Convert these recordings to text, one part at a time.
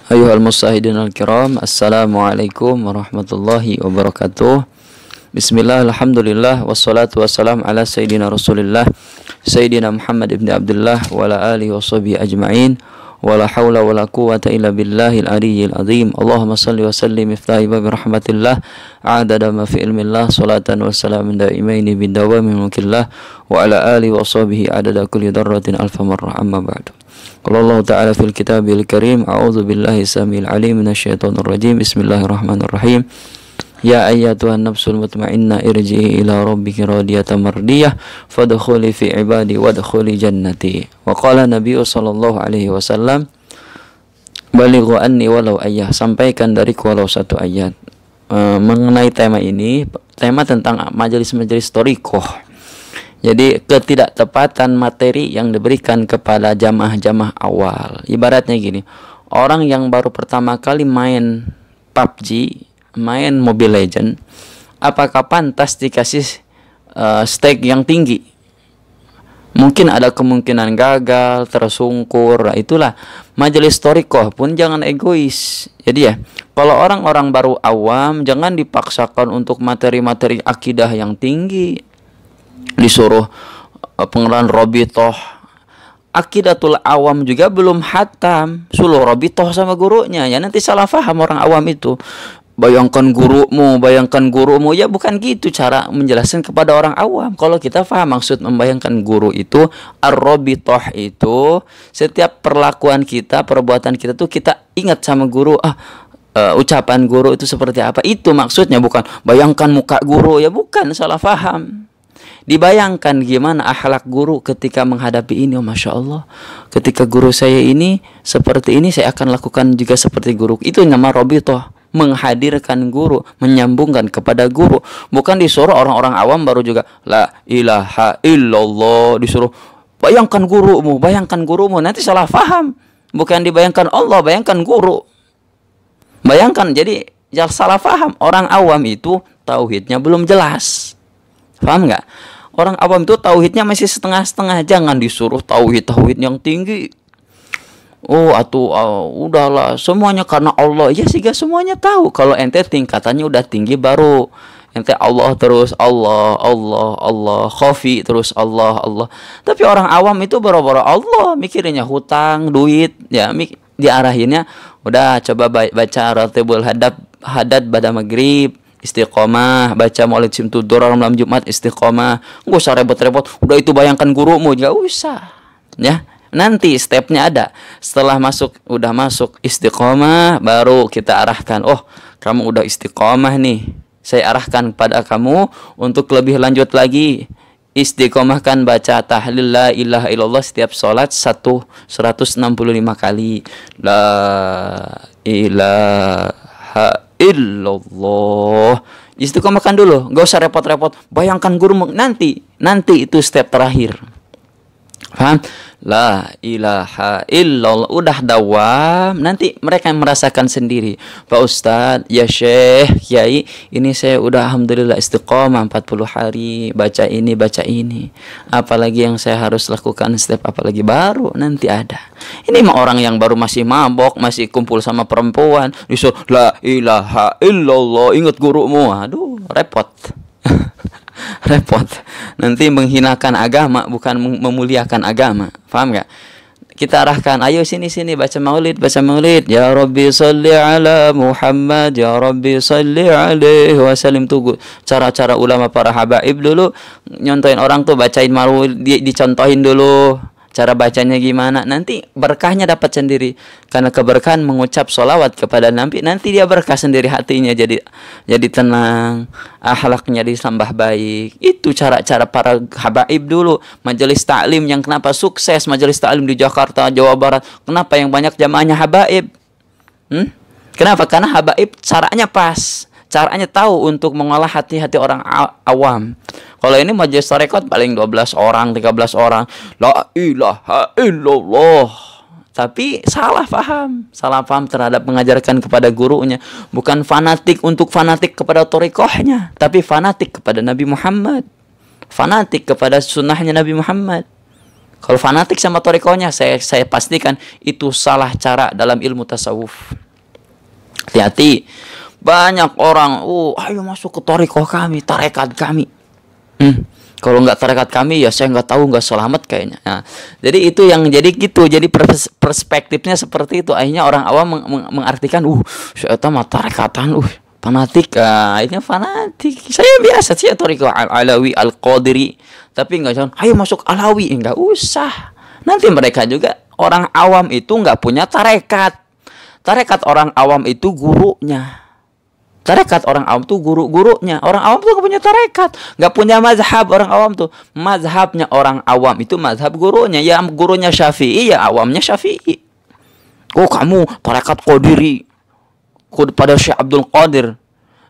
Ayuhal musyahidin al-kiram, assalamualaikum warahmatullahi wabarakatuh. Bismillah, alhamdulillah, wassalatu wassalam ala sayyidina rasulillah Sayyidina Muhammad ibn Abdullah wa ala alihi wa sahbihi ajma'in. Wa la hawla wa la quwwata illa billahil aliyyil azim. Allahumma salli wa sallim iftahi babi rahmatillah adada ma fi ilmillah, salatan wa salamin daimaini bidawami mulkillah wa ala alihi wa sahbihi adada kulli darratin alfa marrah, amma ba'du. Qala Allah ta'ala fil kitabil karim, a'udzu billahi samil alim minasyaitonir rajim. Bismillahirrahmanirrahim. Ya ayyatuhan nafsul mutmainnah irji'i ila rabbiki radiyatan mardiyah fadkhuli fi ibadi wadkhuli jannati. Wa qala Nabi sallallahu alaihi wasallam, balighu anni walau ayat, sampaikan dariku walau satu ayat. Mengenai tema ini, tema tentang majelis-majelis thariqah. Jadi ketidaktepatan materi yang diberikan kepada jamaah-jamaah awal. Ibaratnya gini, orang yang baru pertama kali main PUBG, main Mobile Legend, apakah pantas dikasih stake yang tinggi? Mungkin ada kemungkinan gagal, tersungkur. Nah, itulah majelis thariqah pun jangan egois. Jadi ya, kalau orang-orang baru awam, jangan dipaksakan untuk materi-materi akidah yang tinggi. Disuruh pengenalan robitoh, akidatul awam juga belum hatam, suruh robitoh sama gurunya, ya nanti salah faham orang awam itu. Bayangkan gurumu, ya bukan gitu cara menjelaskan kepada orang awam. Kalau kita faham maksud membayangkan guru itu, ar-robitoh itu setiap perlakuan kita, perbuatan kita tuh kita ingat sama guru. Ucapan guru itu seperti apa, itu maksudnya, bukan bayangkan muka guru, ya bukan, salah faham. Dibayangkan gimana akhlak guru ketika menghadapi ini. Oh, Masya Allah, ketika guru saya ini seperti ini, saya akan lakukan juga seperti guru. Itu nama robitoh, menghadirkan guru, menyambungkan kepada guru. Bukan disuruh orang-orang awam baru juga la ilaha illallah, disuruh bayangkan gurumu, nanti salah faham. Bukan dibayangkan Allah, bayangkan guru. Bayangkan, jadi jangan salah faham. Orang awam itu tauhidnya belum jelas. Paham nggak? Orang awam itu tauhidnya masih setengah-setengah. Jangan disuruh tauhid yang tinggi. Udahlah, semuanya karena Allah. Ya sih, semuanya tahu. Kalau ente tingkatannya udah tinggi, baru ente Allah terus, Allah, khafi terus Allah. Tapi orang awam itu boro-boro Allah, mikirnya hutang, duit, ya diarahinnya udah coba baca Ratibul Hadad pada maghrib, istiqomah, baca Maulid Simtudur malam Jumat, istiqomah. Nggak usah repot-repot. Udah itu bayangkan gurumu, nggak usah. Ya, nanti stepnya ada. Setelah udah masuk istiqomah, baru kita arahkan. Oh, kamu udah istiqomah nih, saya arahkan pada kamu untuk lebih lanjut lagi. Istiqomahkan baca tahlil la ilaha illallah setiap sholat 165 kali. La ilaha illallah. Istiqomahkan dulu, gak usah repot-repot. Bayangkan guru, nanti itu step terakhir. Paham? La ilaha illallah, udah dawam, nanti mereka yang merasakan sendiri. Pak Ustadz, ya Syekh, Kiai, ini saya udah alhamdulillah istiqomah 40 hari, baca ini. Apalagi yang saya harus lakukan, step apalagi baru nanti ada. Ini mah orang yang baru masih mabok, masih kumpul sama perempuan, disuruh la ilaha illallah, ingat gurumu. Aduh, repot. Repot. Nanti menghinakan agama, bukan memuliakan agama. Paham gak? Kita arahkan, ayo sini baca maulid. Ya Rabbi salli ala Muhammad, ya Rabbi salli alaihi wasallim. Tuh cara-cara ulama para habaib dulu nyontohin orang tuh bacain maulid, dicontohin dulu cara bacanya gimana, nanti berkahnya dapat sendiri. Karena keberkahan mengucap sholawat kepada Nabi, nanti dia berkah sendiri hatinya, jadi tenang, akhlaknya ditambah baik. Itu cara-cara para habaib dulu. Majelis taklim yang kenapa sukses, majelis taklim di Jakarta, Jawa Barat, kenapa yang banyak jamaahnya habaib? Kenapa? Karena habaib caranya pas, caranya tahu untuk mengolah hati-hati orang awam. Kalau ini majelis tarekat paling 12 orang, 13 orang. La ilaha illallah. Tapi salah paham terhadap mengajarkan kepada gurunya. Bukan fanatik untuk fanatik kepada tarekohnya, tapi fanatik kepada Nabi Muhammad. Fanatik kepada sunnahnya Nabi Muhammad. Kalau fanatik sama torikohnya, saya pastikan itu salah cara dalam ilmu tasawuf. Hati-hati. Banyak orang, ayo masuk ke torikoh kami, tarekat kami. Kalau nggak tarekat kami, ya saya nggak tahu, nggak selamat kayaknya. Nah, jadi itu yang jadi gitu. Jadi perspektifnya seperti itu. Akhirnya orang awam mengartikan, saya tahu tarekatan, fanatik. Ini fanatik. Saya biasa sih torikoh Alawi, Al-Qadiri. Tapi nggak jangan, ayo masuk Alawi. Nggak usah. Nanti mereka juga, orang awam itu nggak punya tarekat. Tarekat orang awam itu gurunya. Tarekat orang awam tuh guru-gurunya. Orang awam tuh gak punya tarekat, gak punya mazhab. Orang awam tuh mazhabnya orang awam itu mazhab gurunya. Ya gurunya Syafi'i, ya awamnya Syafi'i. Kamu tarekat Qadiri pada Syekh Abdul Qadir.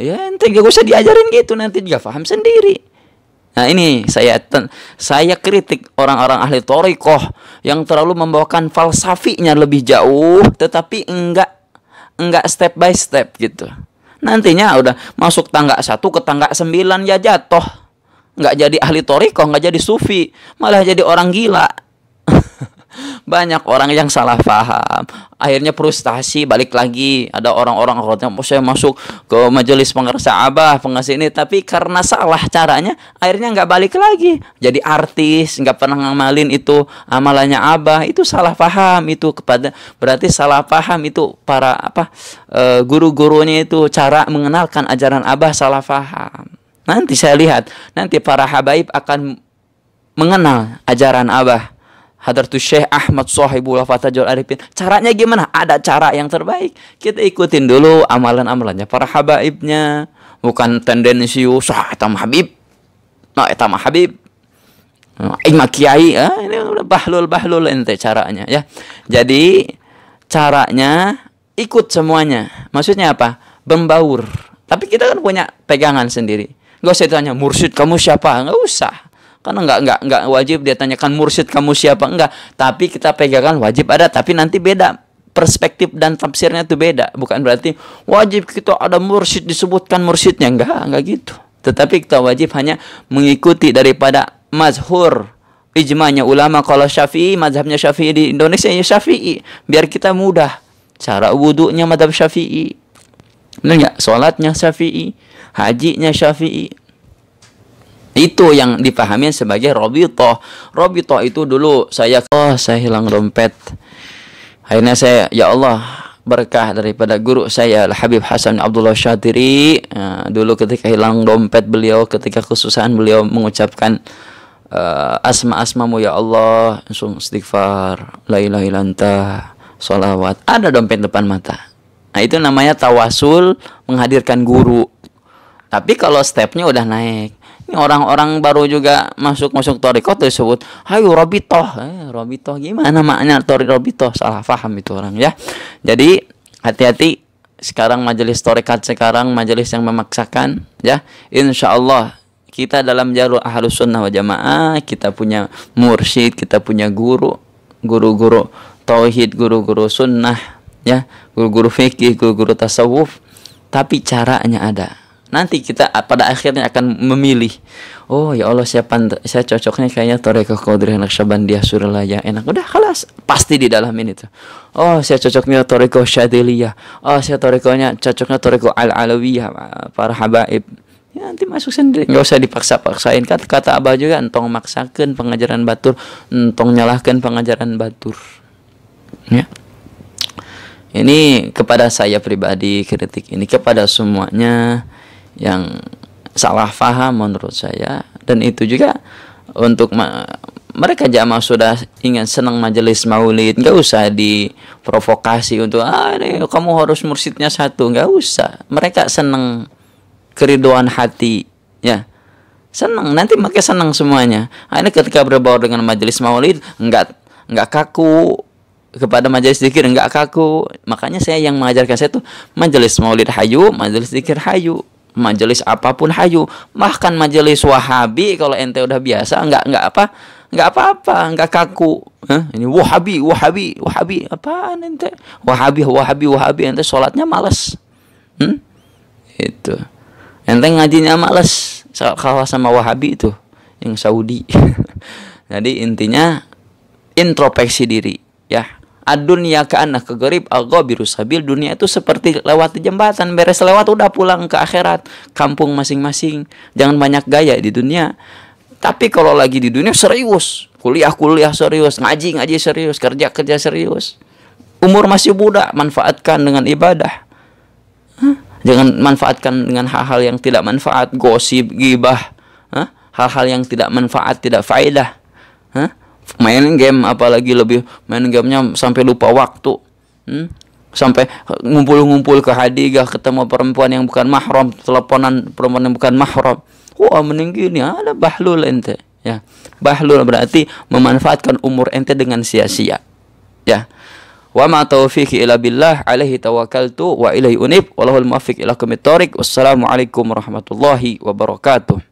Ya ente gak usah diajarin gitu, nanti juga paham sendiri. Nah ini saya kritik orang-orang ahli thariqah yang terlalu membawakan falsafinya lebih jauh, tetapi enggak step by step gitu. Nantinya udah masuk tangga 1 ke tangga 9 ya jatuh. Nggak jadi ahli thariqah, nggak jadi sufi, malah jadi orang gila. Banyak orang yang salah paham, akhirnya frustasi, balik lagi. Ada orang-orang saya masuk ke majelis pengersa Abah, pengasih ini, tapi karena salah caranya, akhirnya nggak balik lagi. Jadi artis, nggak pernah ngamalin itu amalannya Abah. Itu salah paham itu berarti salah paham itu para guru-gurunya itu cara mengenalkan ajaran Abah salah paham. Nanti saya lihat, nanti para habaib akan mengenal ajaran Abah. Hadratus Syekh Ahmad Shahibul Fatajul Arifin. Caranya gimana? Ada cara yang terbaik. Kita ikutin dulu amalan-amalannya para habaibnya, bukan tendensius etam habib. Etam habib. Imam kiai, ini udah bahlul ente caranya ya. Jadi caranya ikut semuanya. Maksudnya apa? Membaur. Tapi kita kan punya pegangan sendiri. Enggak usah ditanya mursyid kamu siapa, enggak usah. Karena enggak wajib dia tanyakan mursyid kamu siapa, enggak. Tapi kita pegangan wajib ada, tapi nanti beda perspektif dan tafsirnya itu beda. Bukan berarti wajib kita ada mursyid disebutkan mursyidnya, enggak gitu. Tetapi kita wajib hanya mengikuti daripada mazhur ijma'nya ulama. Kalau Syafi'i, mazhabnya Syafi'i di Indonesia ya Syafi'i, biar kita mudah. Cara wudunya mazhab Syafi'i. Benar enggak? Salatnya Syafi'i, hajinya Syafi'i. Itu yang dipahami sebagai robitoh. Robitoh itu dulu saya hilang dompet. Akhirnya saya, ya Allah, berkah daripada guru saya Al-Habib Hasan Abdullah Syadiri. Dulu ketika hilang dompet beliau, ketika kesusahan beliau mengucapkan asma-asmamu ya Allah, langsung istighfar, la ilaha illa anta, sholawat. Ada dompet depan mata. Nah itu namanya tawasul menghadirkan guru. Tapi kalau stepnya udah naik, ini orang-orang baru juga masuk thariqah disebut hayu robitoh. Robitoh gimana makna robitoh? Salah paham itu orang ya. Jadi hati-hati sekarang majelis thariqat, sekarang majelis yang memaksakan ya. Insya Allah kita dalam jalur ahlus sunnah wal jamaah, kita punya mursyid, kita punya guru-guru tauhid, guru-guru sunnah ya, guru-guru fikih, guru-guru tasawuf. Tapi caranya ada. Nanti kita pada akhirnya akan memilih. Oh ya Allah, saya cocoknya kayaknya Thariqah Qadiriyah Naqsyabandiyah Suralaya, enak. Udah kelas pasti di dalam ini tuh. Oh saya cocoknya Thariqah Syadiliyah. Oh saya cocoknya Thariqah Al-Alawiyah, para habaib. Ya nanti masuk sendiri, nggak usah dipaksa-paksain. Kata Abah juga, entong maksakan pengajaran batur, entong nyalahkan pengajaran batur. Ya. Ini kepada saya pribadi, kritik ini kepada semuanya yang salah faham menurut saya. Dan itu juga untuk mereka jamaah sudah ingin senang majelis maulid, nggak usah diprovokasi untuk ini kamu harus mursyidnya satu, nggak usah. Mereka senang keriduan hati ya, senang, nanti mereka senang semuanya. Ini ketika berbaur dengan majelis maulid nggak kaku, kepada majelis zikir enggak kaku. Makanya saya yang mengajarkan saya tuh majelis maulid hayu, majelis zikir hayu, majelis apapun hayu. Bahkan majelis wahabi kalau ente udah biasa enggak apa-apa, enggak kaku. Ini wahabi apaan ente? Wahabi ente sholatnya malas. Itu. Ente ngajinya malas. Kalah sama wahabi itu yang Saudi. Jadi intinya introspeksi diri, ya. Ad-dunya ka'annah kagharib aghabiru sabil. Dunia itu seperti lewat jembatan, beres lewat udah pulang ke akhirat, kampung masing-masing. Jangan banyak gaya di dunia. Tapi kalau lagi di dunia serius, kuliah serius, ngaji serius, kerja serius. Umur masih muda, manfaatkan dengan ibadah. Jangan manfaatkan dengan hal-hal yang tidak manfaat, gosip, ghibah, hal-hal yang tidak manfaat, tidak faedah. Main game, apalagi lebih main gamenya sampai lupa waktu, sampai ngumpul-ngumpul ke hadigah, ketemu perempuan yang bukan mahram, teleponan perempuan yang bukan mahram. Wah, mending gini, ada bahlul ente, ya. Bahlul berarti memanfaatkan umur ente dengan sia-sia, ya. Wa ma taufiqi illa billah, alaihi tawakkaltu wa ilaihi unib, wallahul muwaffiq ila aqwamit thoriq. Wassalamualaikum warahmatullahi wabarakatuh.